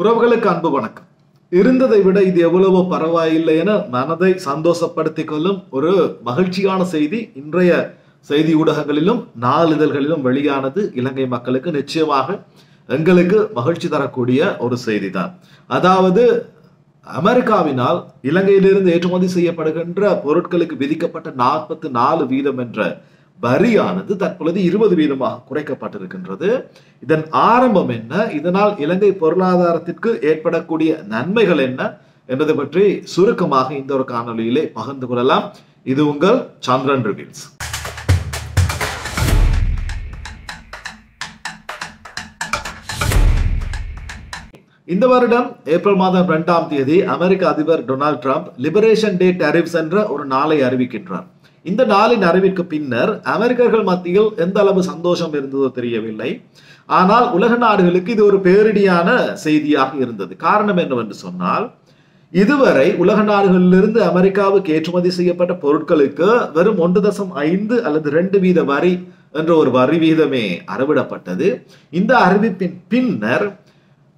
உறவுகளுக்கு அன்பு வணக்கம். இருந்ததை விட இது எவ்வளவோ பரவாயில்லை என மனதை சந்தோஷப்படுத்திக் கொள்ளும் ஒரு மகிழ்ச்சியான செய்தி இன்றைய செய்தி ஊடகங்களிலும் நாளிதழ்களிலும் வெளியானது. இலங்கை மக்களுக்கு நிச்சயமாக எங்களுக்கு மகிழ்ச்சி தரக்கூடிய ஒரு செய்தி தான். அதாவது அமெரிக்காவினால் இலங்கையிலிருந்து ஏற்றுமதி செய்யப்படுகின்ற பொருட்களுக்கு விதிக்கப்பட்ட 44% என்ற வரியானது தற்பொழுது 20% குறைக்கப்பட்டிருக்கின்றது. இதன் ஆரம்பம் என்ன, இதனால் இலங்கை பொருளாதாரத்திற்கு ஏற்படக்கூடிய நன்மைகள் என்ன என்பதை பற்றி சுருக்கமாக இந்த ஒரு காணொலியிலே பகிர்ந்து கொள்ளலாம். இது உங்கள் சந்திரன் ரிவீல்ஸ். இந்த வருடம் ஏப்ரல் மாதம் 2ஆம் தேதி அமெரிக்க அதிபர் டொனால்ட் ட்ரம்ப் லிபரேஷன் டே டேரிஃப்ஸ் என்ற ஒரு நாளை அறிவிக்கின்றார். இந்த நாளின் அறிவிற்கு பின்னர் அமெரிக்கர்கள் மத்தியில் எந்த அளவு சந்தோஷம் இருந்ததோ தெரியவில்லை. ஆனால் உலக நாடுகளுக்கு இது ஒரு பேரிடியான செய்தியாக இருந்தது. காரணம் என்னவென்று சொன்னால், இதுவரை உலக நாடுகளிலிருந்து அமெரிக்காவுக்கு ஏற்றுமதி செய்யப்பட்ட பொருட்களுக்கு வெறும் 1.5 அல்லது 2% வரி என்ற ஒரு வரி வீதமே அறவிடப்பட்டது. இந்த அறிவிப்பின் பின்னர்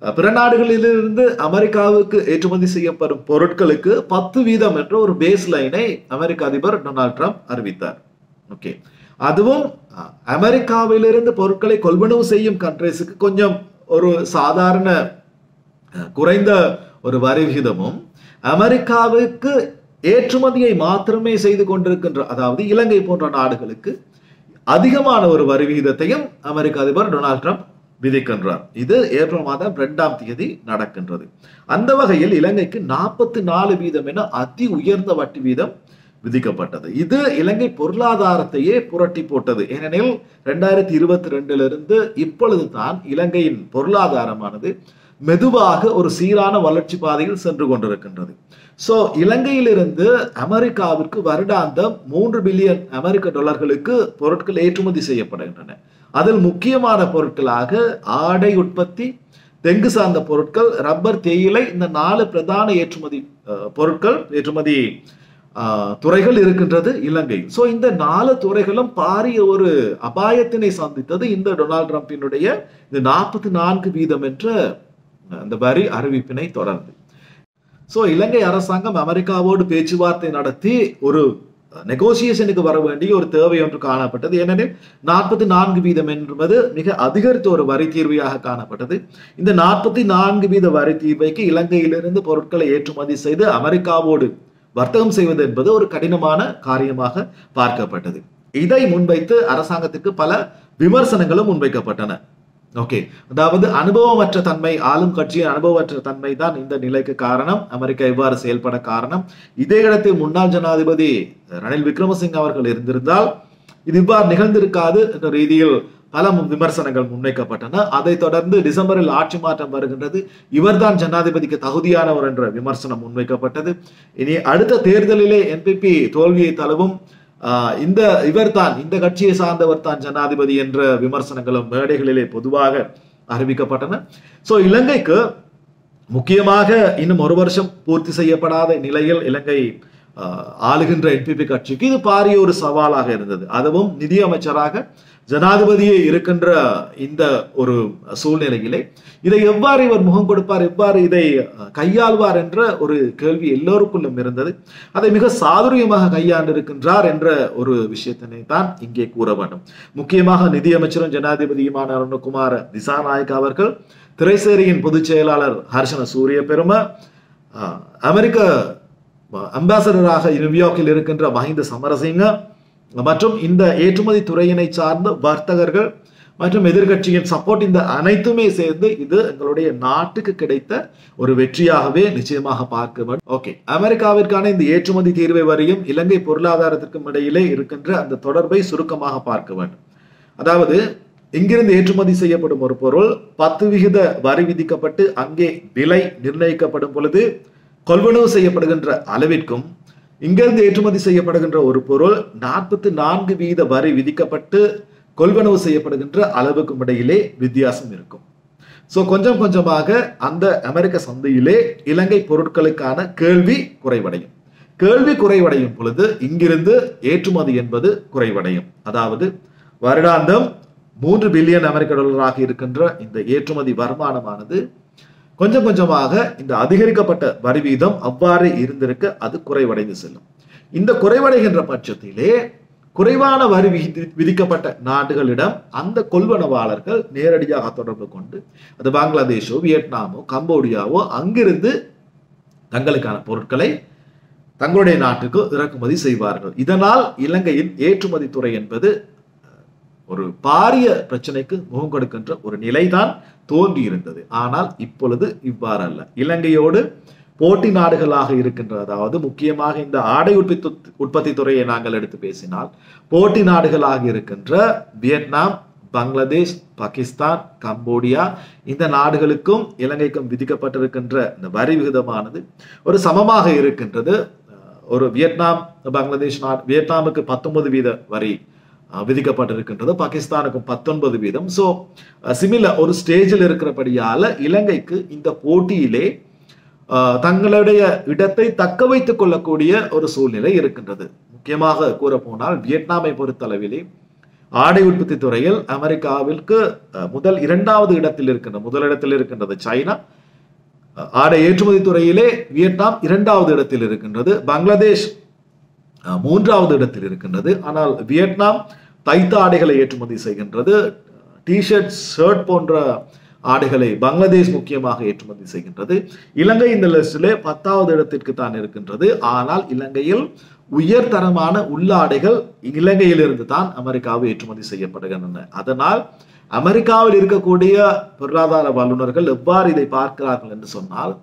பிற நாடுகளிலிருந்து அமெரிக்காவுக்கு ஏற்றுமதி செய்யப்படும் பொருட்களுக்கு 10% என்ற ஒரு பேஸ் லைனை அமெரிக்க அதிபர் டொனால்ட் ட்ரம்ப் அறிவித்தார். ஓகே, அதுவும் அமெரிக்காவிலிருந்து பொருட்களை கொள்வனவு செய்யும் கண்ட்ரீஸுக்கு கொஞ்சம் ஒரு சாதாரண குறைந்த ஒரு வரி விகிதமும், அமெரிக்காவுக்கு ஏற்றுமதியை மாத்திரமே செய்து கொண்டிருக்கின்ற அதாவது இலங்கை போன்ற நாடுகளுக்கு அதிகமான ஒரு வரி விகிதத்தையும் அமெரிக்க அதிபர் டொனால்ட் ட்ரம்ப் விதிக்கின்றார். இது ஏப்ரல் மாதம் 2ஆம் தேதி நடக்கின்றது. அந்த வகையில் இலங்கைக்கு 44% என அதி உயர்ந்த வட்டி வீதம் விதிக்கப்பட்டது. இது இலங்கை பொருளாதாரத்தையே புரட்டி போட்டது. ஏனெனில் 2022 இப்பொழுது தான் இலங்கையின் பொருளாதாரமானது மெதுவாக ஒரு சீரான வளர்ச்சி பாதையில் சென்று கொண்டிருக்கின்றது. சோ இலங்கையிலிருந்து அமெரிக்காவிற்கு வருடாந்தம் 3 பில்லியன் அமெரிக்க டாலர்களுக்கு பொருட்கள் ஏற்றுமதி செய்யப்படுகின்றன. அதில் முக்கியமான பொருட்களாக ஆடை உற்பத்தி, தெங்கு சார்ந்த பொருட்கள், ரப்பர், தேயிலை, இந்த 4 பிரதான ஏற்றுமதி துறைகள் இருக்கின்றது இலங்கை. சோ இந்த 4 துறைகளும் பாரிய ஒரு அபாயத்தினை சந்தித்தது இந்த டொனால்ட் ட்ரம்பினுடைய இந்த 44% என்ற அந்த வரி அறிவிப்பினை தொடர்ந்து. சோ இலங்கை அரசாங்கம் அமெரிக்காவோடு பேச்சுவார்த்தை நடத்தி ஒரு நெகோசியேஷனுக்கு வர வேண்டிய ஒரு தேவை ஒன்று காணப்பட்டது. ஏனெனில் 44% என்பது மிக அதிகரித்த ஒரு வரி தீர்வையாக காணப்பட்டது. இந்த 44% வரி தீர்வைக்கு இலங்கையிலிருந்து பொருட்களை ஏற்றுமதி செய்து அமெரிக்காவோடு வர்த்தகம் செய்வது என்பது ஒரு கடினமான காரியமாக பார்க்கப்பட்டது. இதை முன்வைத்து அரசாங்கத்திற்கு பல விமர்சனங்களும் முன்வைக்கப்பட்டன. ஓகே, அதாவது அனுபவமற்ற தன்மை, ஆளும் கட்சியின் அனுபவமற்ற தன்மை தான் இந்த நிலைக்கு காரணம், அமெரிக்கா இவ்வாறு செயல்பட காரணம். இதே இடத்தில் முன்னாள் ஜனாதிபதி ரணில் விக்ரமசிங்க அவர்கள் இருந்திருந்தால் இது இவ்வாறு நிகழ்ந்திருக்காது என்ற ரீதியில் பல விமர்சனங்கள் முன்வைக்கப்பட்டன. அதைத் தொடர்ந்து டிசம்பரில் ஆட்சி மாற்றம் வருகின்றது. இவர்தான் ஜனாதிபதிக்கு தகுதியானவர் என்ற விமர்சனம் முன்வைக்கப்பட்டது. இனி அடுத்த தேர்தலிலே என்பிபி தோல்வியை தழுவும், இந்த கட்சியை சார்ந்தவர் தான் ஜனாதிபதி என்ற விமர்சனங்களும் மேடைகளிலே பொதுவாக அறிவிக்கப்பட்டன. சோ இலங்கைக்கு முக்கியமாக இன்னும் 1 வருஷம் பூர்த்தி செய்யப்படாத நிலையில் இலங்கை ஆளுகின்ற என்பிபி கட்சிக்கு இது பாரிய ஒரு சவாலாக இருந்தது. அதுவும் நிதியமைச்சராக ஜனாதிபதியே இருக்கின்ற இந்த ஒரு சூழ்நிலையிலே இதை எவ்வாறு இவர் முகம் கொடுப்பார், எவ்வாறு இதை கையாள்வார் என்ற ஒரு கேள்வி எல்லோருக்குள்ளும் இருந்தது. அதை மிக சாதுரியமாக கையாண்டு இருக்கின்றார் என்ற ஒரு விஷயத்தினை தான் இங்கே கூற வேண்டும். முக்கியமாக நிதியமைச்சரும் ஜனாதிபதியுமான அருண்குமார் திசாநாயக்க அவர்கள், திரைசேரியின் பொதுச் செயலாளர் ஹர்ஷன சூரிய பெரும, அமெரிக்க அம்பாசடராக நியூயார்க்கில் இருக்கின்ற மஹிந்த சமரசிங்க மற்றும் இந்த ஏற்றுமதி துறையினை சார்ந்த வர்த்தகர்கள் மற்றும் எதிர்கட்சியின் சப்போர்ட், இந்த அனைத்துமே சேர்ந்து இது எங்களுடைய நாட்டுக்கு கிடைத்த ஒரு வெற்றியாகவே நிச்சயமாக பார்க்க வேண்டும். ஓகே, அமெரிக்காவிற்கான இந்த ஏற்றுமதி தீர்வை வரியும் இலங்கை பொருளாதாரத்திற்கும் இடையிலே இருக்கின்ற அந்த தொடர்பை சுருக்கமாக பார்க்க வேண்டும். அதாவது இங்கிருந்து ஏற்றுமதி செய்யப்படும் ஒரு பொருள் 10% வரி விதிக்கப்பட்டு அங்கே விலை நிர்ணயிக்கப்படும் பொழுது கொள்வனவு செய்யப்படுகின்ற அளவிற்கும், இங்கிருந்து ஏற்றுமதி செய்யப்படுகின்ற ஒரு பொருள் 44% வரி விதிக்கப்பட்டு கொள்வனவு செய்யப்படுகின்ற அளவுக்கும் இடையிலே வித்தியாசம் இருக்கும். சோ கொஞ்சம் கொஞ்சமாக அந்த அமெரிக்க சந்தையிலே இலங்கை பொருட்களுக்கான கேள்வி குறைவடையும். கேள்வி குறைவடையும் பொழுது இங்கிருந்து ஏற்றுமதி என்பது குறைவடையும். அதாவது வருடாந்தம் 3 பில்லியன் அமெரிக்க டாலராக இருக்கின்ற இந்த ஏற்றுமதி வருமானமானது கொஞ்சம் கொஞ்சமாக இந்த அதிகரிக்கப்பட்ட வரி வீதம் அவ்வாறு இருந்திருக்க அது குறைவடைந்து செல்லும். இந்த குறைவடைகின்ற பட்சத்திலே குறைவான வரி விதிக்கப்பட்ட நாடுகளிடம் அந்த கொள்வனவாளர்கள் நேரடியாக தொடர்பு கொண்டு அது பங்களாதேஷோ, வியட்நாமோ, கம்போடியாவோ அங்கிருந்து தங்களுக்கான பொருட்களை தங்களுடைய நாட்டுக்கு இறக்குமதி செய்வார்கள். இதனால் இலங்கையின் ஏற்றுமதி துறை என்பது ஒரு பாரிய பிரச்சனைக்கு முகம் கொடுக்கின்ற ஒரு நிலைதான் தோன்றி இருந்தது. ஆனால் இப்பொழுது இவ்வாறு அல்ல. இலங்கையோடு போட்டி நாடுகளாக இருக்கின்ற, அதாவது முக்கியமாக இந்த ஆடை உற்பத்தி துறையை நாங்கள் எடுத்து பேசினால் போட்டி நாடுகளாக இருக்கின்ற வியட்நாம், பங்களாதேஷ், பாகிஸ்தான், கம்போடியா இந்த நாடுகளுக்கும் இலங்கைக்கும் விதிக்கப்பட்டிருக்கின்ற இந்த வரி விகிதமானது ஒரு சமமாக இருக்கின்றது. ஒரு வியட்நாம், பங்களாதேஷ் வியட்நாமுக்கு 19% வரி விதிக்கப்பட்டிருக்கின்றது, பாகிஸ்தானுக்கும் 19%. ஸோ சிமிலர் ஒரு ஸ்டேஜில் இருக்கிறபடியால இலங்கைக்கு இந்த போட்டியிலே தங்களுடைய இடத்தை தக்க வைத்துக் கொள்ளக்கூடிய ஒரு சூழ்நிலை இருக்கின்றது. முக்கியமாக கூற போனால் வியட்நாமை பொறுத்தளவிலே ஆடை உற்பத்தி துறையில் அமெரிக்காவிற்கு இரண்டாவது இடத்தில் இருக்கின்றது. முதலிடத்தில் இருக்கின்றது சைனா. ஆடை ஏற்றுமதி துறையிலே வியட்நாம் 2வது இடத்தில் இருக்கின்றது. பங்களாதேஷ் 3வது இடத்தில் இருக்கின்றது. ஆனால் வியட்நாம் தைத்த ஆடைகளை ஏற்றுமதி செய்கின்றது. டிஷர்ட், ஷர்ட் போன்ற ஆடைகளை பங்களாதேஷ் முக்கியமாக ஏற்றுமதி செய்கின்றது. இலங்கை இந்த லிஸ்டிலே 10வது இடத்திற்கு தான் இருக்கின்றது. ஆனால் இலங்கையில் உயர்தரமான உள்ளாடைகள் இலங்கையிலிருந்து தான் அமெரிக்காவை ஏற்றுமதி செய்யப்படுகின்றன. அதனால் அமெரிக்காவில் இருக்கக்கூடிய பொருளாதார வல்லுநர்கள் எவ்வாறு இதை பார்க்கிறார்கள் என்று சொன்னால்,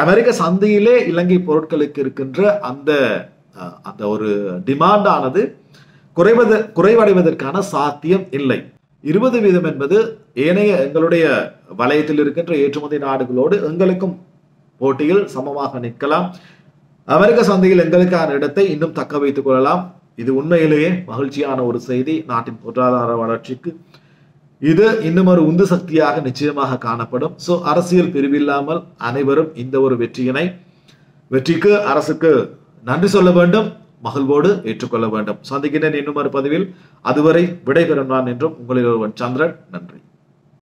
அமெரிக்க சந்தையிலே இலங்கை பொருட்களுக்கு இருக்கின்ற அந்த ஒரு டிமாண்ட் ஆனது குறைவடைவதற்கான சாத்தியம் இல்லை. 20% என்பது ஏனைய எங்களுடைய வலயத்தில் இருக்கின்ற ஏற்றுமதி நாடுகளோடு எங்களுக்கும் போட்டியில் சமமாக நிற்கலாம். அமெரிக்க சந்தையில் எங்களுக்கான இடத்தை இன்னும் தக்க வைத்துக் கொள்ளலாம். இது உண்மையிலேயே மகிழ்ச்சியான ஒரு செய்தி. நாட்டின் பொருளாதார வளர்ச்சிக்கு இது இன்னும் ஒரு உந்து சக்தியாக நிச்சயமாக காணப்படும். ஸோ அரசியல் பிரிவில்லாமல் அனைவரும் இந்த ஒரு வெற்றிக்கு அரசுக்கு நன்றி சொல்ல வேண்டும், மகிழ்வோடு ஏற்றுக்கொள்ள வேண்டும். சந்திக்கிறேன் இன்னும் ஒரு பதிவில். அதுவரை விடைபெறும் நான் என்றும் உங்களில் ஒருவன் சந்திரன். நன்றி.